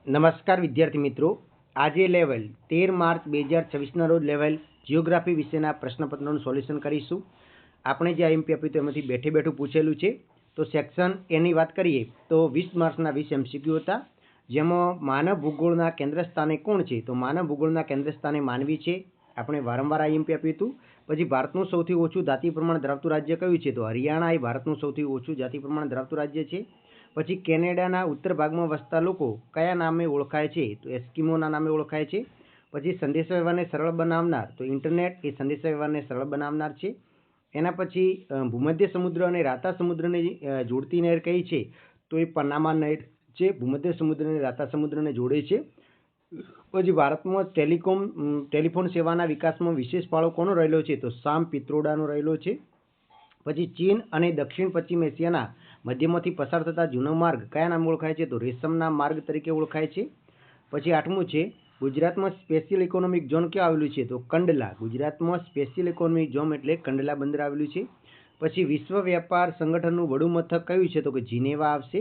નમસ્કાર વિદ્યાર્થી મિત્રો, આજે લેવલ 13 માર્ચ 2026ના રોજ લેવલ જીઓગ્રાફી વિશેના પ્રશ્નપત્રનું સોલ્યુશન કરીશું. આપણે જે આઈએમપી આપ્યું તો એમાંથી બેઠે બેઠું પૂછેલું છે. તો સેક્શન એની વાત કરીએ તો 20 માર્ક્સના 20 MCQ હતા, જેમાં માનવ ભૂગોળના કેન્દ્ર સ્થાને કોણ છે? તો માનવ ભૂગોળના કેન્દ્ર સ્થાને માનવી છે. આપણે વારંવાર આઈએમપી આપ્યું હતું. પછી ભારતનું સૌથી ઓછું જાતિ પ્રમાણ ધરાવતું રાજ્ય કયું છે? તો હરિયાણા એ ભારતનું સૌથી ઓછું જાતિ પ્રમાણ ધરાવતું રાજ્ય છે. પછી કેનેડાના ઉત્તર ભાગમાં વસતા લોકો કયા નામે ઓળખાય છે? તો એસ્કિમોના નામે ઓળખાય છે. પછી સંદેશાવ્યવહારને સરળ બનાવનાર, તો ઇન્ટરનેટ એ સંદેશાવ્યવહારને સરળ બનાવનાર છે. એના પછી ભૂમધ્ય સમુદ્ર અને રાતા સમુદ્રને જોડતી નહેર કઈ છે? તો એ પનામા નહેર છે. ભૂમધ્ય સમુદ્ર અને રાતા સમુદ્રને જોડે છે. પછી ભારતમાં ટેલિફોન સેવાના વિકાસમાં વિશેષ ફાળો કોનો રહેલો છે? તો સામ પિત્રોડાનો રહેલો છે. પછી ચીન અને દક્ષિણ પશ્ચિમ એશિયાના મધ્યમાંથી પસાર થતા જૂનો માર્ગ કયા નામે ઓળખાય છે? તો રેશમના માર્ગ તરીકે ઓળખાય છે. પછી 8મું છે, ગુજરાતમાં સ્પેશિયલ ઇકોનોમિક ઝોન ક્યાં આવેલું છે? તો કંડલા. ગુજરાતમાં સ્પેશિયલ ઇકોનોમિક ઝોન એટલે કંડલા બંદર આવેલું છે. પછી વિશ્વ વ્યાપાર સંગઠનનું વડું મથક કયું છે? તો કે જીનેવા આવશે.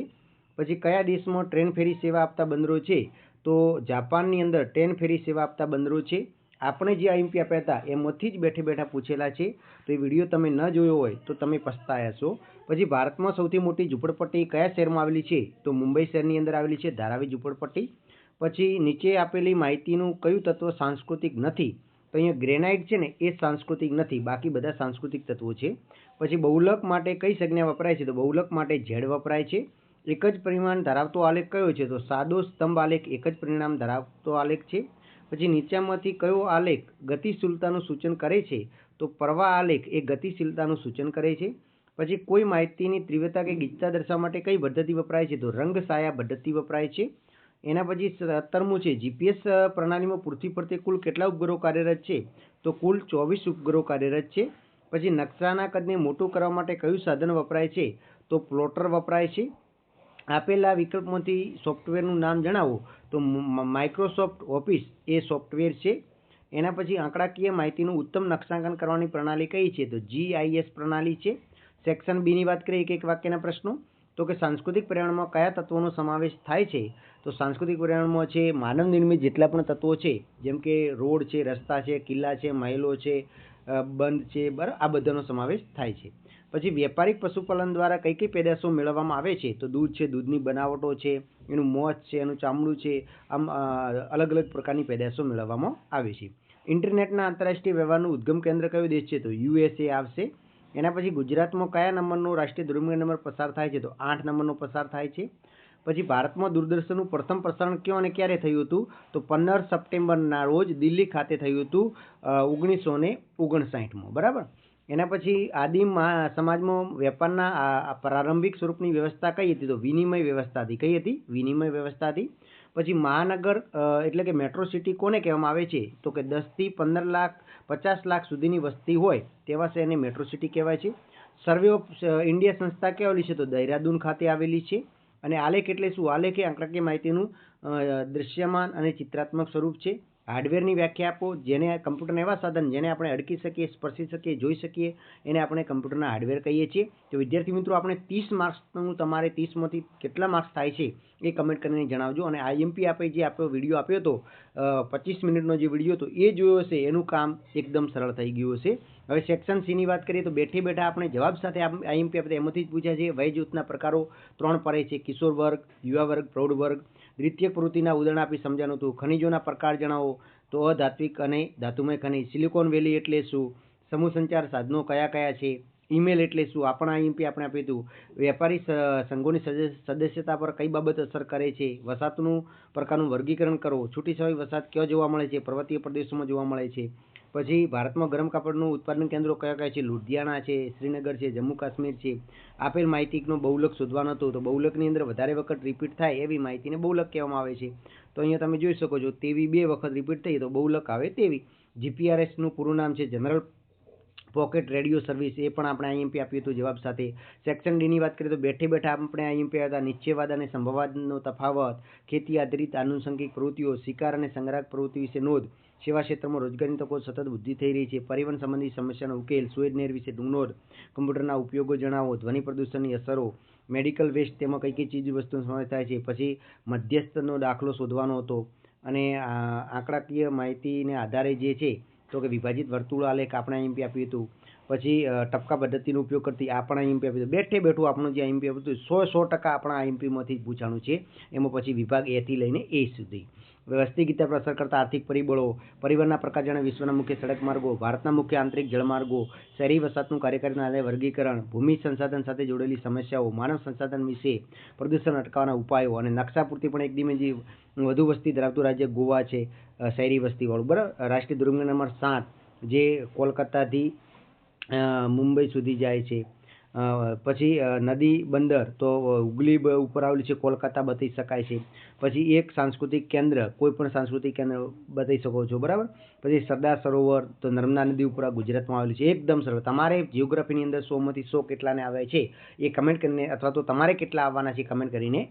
પછી કયા દેશમાં ટ્રેન ફેરી સેવા આપતા બંદરો છે? તો જાપાનની અંદર ટ્રેન ફેરી સેવા આપતા બંદરો છે. આપણે જે આઈએમપી આપ્યા હતા એમાંથી જ બેઠે બેઠા પૂછેલા છે. તો એ વિડીયો તમે ન જોયો હોય તો તમે પસ્તાયા છો. પછી ભારતમાં સૌથી મોટી ઝૂંપડપટ્ટી કયા શહેરમાં આવેલી છે? તો મુંબઈ શહેરની અંદર આવેલી છે, ધારાવી ઝૂંપડપટ્ટી. પછી નીચે આપેલી માહિતીનું કયું તત્વ સાંસ્કૃતિક નથી? તો અહીંયા ગ્રેનાઇટ છે ને એ સાંસ્કૃતિક નથી, બાકી બધા સાંસ્કૃતિક તત્વો છે. પછી બહુલક માટે કઈ સંજ્ઞા વપરાય છે? તો બહુલક માટે ઝેડ વપરાય છે. એક જ પરિમાણ ધરાવતો આલેખ કયો છે? તો સાદો સ્તંભ આલેખ એક જ પરિણામ ધરાવતો આલેખ છે. પછી નીચેમાંથી કયો આલેખ ગતિશીલતાનું સૂચન કરે છે? તો પ્રવાહ આલેખ એ ગતિશીલતાનું સૂચન કરે છે. પછી કોઈ માહિતીની તીવ્રતા કે ગીચતા દર્શાવવા માટે કઈ પદ્ધતિ વપરાય છે? તો રંગ છાયા પદ્ધતિ વપરાય છે. એના પછી 17મું છે, જીપીએસ પ્રણાલીમાં પૃથ્વી ફરતે કુલ કેટલા ઉપગ્રહો કાર્યરત છે? તો કુલ 24 ઉપગ્રહો કાર્યરત છે. પછી નકશાના કદને મોટું કરવા માટે કયું સાધન વપરાય છે? તો પ્લોટર વપરાય છે. આપેલા વિકલ્પમાંથી સોફ્ટવેરનું નામ જણાવો. તો માઇક્રોસોફ્ટ ઓફિસ એ સોફ્ટવેર છે. એના પછી આંકડાકીય માહિતીનું ઉત્તમ નકશાંકન કરવાની પ્રણાલી કઈ છે? તો GIS પ્રણાલી છે. સેક્શન બીની વાત કરીએ, એક વાક્યના પ્રશ્નો. તો કે સાંસ્કૃતિક પર્યાવરણમાં કયા તત્વોનો સમાવેશ થાય છે? તો સાંસ્કૃતિક પર્યાવરણમાં છે માનવ નિર્મિત જેટલા પણ તત્વો છે, જેમ કે રોડ છે, રસ્તા છે, કિલ્લા છે, મહેલો છે, બંધ છે, બરાબર, આ બધાનો સમાવેશ થાય છે. પછી વ્યાપારિક પશુપાલન દ્વારા કઈ કઈ પેદાશો મેળવવામાં આવે છે? તો દૂધ છે, દૂધની બનાવટો છે, એનું મોજ છે, એનું ચામડું છે, આમ અલગ અલગ પ્રકારની પેદાશો મેળવવામાં આવે છે. ઇન્ટરનેટના આંતરરાષ્ટ્રીય વ્યવહારનું ઉદ્ગમ કેન્દ્ર કયો દેશ છે? તો USA આવશે. એના પછી ગુજરાતમાં કયા નંબરનો રાષ્ટ્રીય ધોરીમાર્ગ નંબર પસાર થાય છે? તો 8 નંબરનો પસાર થાય છે. પછી ભારતમાં દૂરદર્શનનું પ્રથમ પ્રસારણ ક્યાં અને ક્યારે થયું હતું? તો 15 સપ્ટેમ્બરના રોજ દિલ્હી ખાતે થયું હતું, 1959માં, બરાબર. એના પછી આદિમ સમાજમાં વેપારના પ્રારંભિક સ્વરૂપની વ્યવસ્થા કઈ હતી? તો વિનિમય વ્યવસ્થા હતી. કઈ હતી? વિનિમય વ્યવસ્થા હતી. પછી મહાનગર એટલે કે મેટ્રો સિટી કોને કહેવામાં આવે છે? તો કે 10 થી 15 લાખ 50 લાખ સુધીની વસ્તી હોય તેવા શહેરને મેટ્રો સિટી કહેવાય છે. સર્વે ઓફ ઇન્ડિયા સંસ્થા ક્યાં આવેલી છે? તો દહેરાદૂન ખાતે આવેલી છે. અને આલેખ એટલે શું? આલેખ એ આંકડાકીય માહિતીનું દૃશ્યમાન અને ચિત્રાત્મક સ્વરૂપ છે. હાર્ડવેરની વ્યાખ્યા આપો. જેને કમ્પ્યુટરના એવા સાધન જેને આપણે અડકી શકીએ, સ્પર્શી શકીએ, જોઈ શકીએ, એને આપણે કમ્પ્યુટરના હાર્ડવેર કહીએ છીએ. તો વિદ્યાર્થી મિત્રો, આપણે 30 માર્ક્સનું તમારે 30માંથી કેટલા માર્ક્સ થાય છે એ કમેન્ટ કરીને જણાવજો. અને આઈએમપી આપે જે આપણો વિડીયો આપ્યો હતો 25 મિનિટનો જે વિડીયો હતો એ જોયો હશે, એનું કામ એકદમ સરળ થઈ ગયું હશે. હવે સેક્શન સીની વાત કરીએ તો બેઠે બેઠા આપણે જવાબ સાથે આઈએમપી આપણે એમાંથી જ પૂછ્યા છે. વય જૂથના પ્રકારો 3 પડે છે: કિશોર વર્ગ, યુવા વર્ગ, પ્રૌઢ વર્ગ. દ્વિતીય પ્રવૃત્તિના ઉદાહરણ આપી સમજાવવાનું હતું. ખનિજોના પ્રકાર જણાવો. તો અધાત્વિક અને ધાતુમય ખનિજ. સિલિકોન વેલી એટલે શું? સમૂહ સંચાર સાધનો કયા કયા છે? ઈમેલ એટલે શું? આપણા આઈએમપી આપણે આપ્યું હતું. વેપારી સંઘોની સદસ્યતા પર કઈ બાબત અસર કરે છે? વસાહતનું પ્રકારનું વર્ગીકરણ કરો. છૂટી છવાઈ વસાહત ક્યાં જોવા મળે છે? પર્વતીય પ્રદેશોમાં જોવા મળે છે. પછી ભારતમાં ગરમ કાપડનું ઉત્પાદન કેન્દ્રો કયા કયા છે? લુધિયાણા છે, શ્રીનગર છે, જમ્મુ કાશ્મીર છે. આપેલ માહિતીનો બહુલક શોધવાનો હતો. તો બહુલકની અંદર વધારે વખત રિપીટ થાય એવી માહિતીને બહુલક કહેવામાં આવે છે. તો અહીંયા તમે જોઈ શકો છો, તેવી 2 વખત રિપીટ થઈ તો બહુલક આવે તેવી. GPRSનું પૂરું નામ છે જનરલ પોકેટ રેડિયો સર્વિસ. એ પણ આપણે આઈએમપી આપ્યું હતું જવાબ સાથે. સેક્શન ડીની વાત કરીએ તો બેઠે બેઠા આપણે આઈએમપી આવ્યા હતા. નિશ્ચયવાદ અને સંભવવાદનો તફાવત, ખેતી આધારિત આનુષંગિક પ્રવૃત્તિઓ, શિકાર અને સંગ્રાહક પ્રવૃત્તિ વિશે નોંધ, સેવા ક્ષેત્રમાં રોજગારીની તકો સતત વૃદ્ધિ થઈ રહી છે, પરિવહન સંબંધી સમસ્યાનો ઉકેલ, સુએઝ નહેર વિશે નોંધ, કમ્પ્યુટરના ઉપયોગો જણાવો, ધ્વનિ પ્રદૂષણની અસરો, મેડિકલ વેસ્ટ તેમાં કઈ કઈ ચીજ વસ્તુનો સમાવેશ થાય છે, પછી મધ્યસ્થનો દાખલો શોધવાનો હતો, અને આંકડાકીય માહિતીને આધારે જે છે તો કે વિભાજિત વર્તુળ આલેખ આપણે આઈએમપી આપ્યું હતું, પછી ટપકા પદ્ધતિનો ઉપયોગ કરતી આપણા આઈએમપી આપ્યું હતું. બેઠે બેઠું આપણું જે આઈએમપી આપ્યું હતું 100% આપણા આઈએમપીમાંથી જ પૂછાણું છે. એમાં પછી વિભાગ એ થી લઈને એ સુધી. વસ્તી ગીતા પર અસર કરતા આર્થિક પરિબળો, પરિવહનના પ્રકાર જાણે વિશ્વના મુખ્ય સડક માર્ગો, ભારતના મુખ્ય આંતરિક જળમાર્ગો, શહેરી વસાહતનું કાર્યકારી વર્ગીકરણ, ભૂમિ સંસાધન સાથે જોડેલી સમસ્યાઓ, માનવ સંસાધન વિશે, પ્રદૂષણ અટકાવવાના ઉપાયો, અને નકશા પૂરતી પણ એક દિમેજી વધુ વસ્તી ધરાવતું રાજ્ય ગોવા છે, શહેરી વસ્તીવાળું. બરાબર. રાષ્ટ્રીય દુર્ગંધ નંબર 7 જે કોલકાતાથી મુંબઈ સુધી જાય છે. પછી નદી બંદર તો હુગલી ઉપર આવેલું છે, કોલકાતા બતાવી શકાય છે. પછી એક સાંસ્કૃતિક કેન્દ્ર, કોઈ પણ સાંસ્કૃતિક કેન્દ્ર બતાવી શકો છો. બરાબર. પછી સરદાર સરોવર તો નર્મદા નદી ઉપર ગુજરાતમાં આવેલું છે. એકદમ સરળ. તમારે જિયોગ્રાફીની અંદર 100 માંથી 100 કેટલાને આવે છે એ કમેન્ટ કરીને, અથવા તો તમારે કેટલા આવવાના છે કમેન્ટ કરીને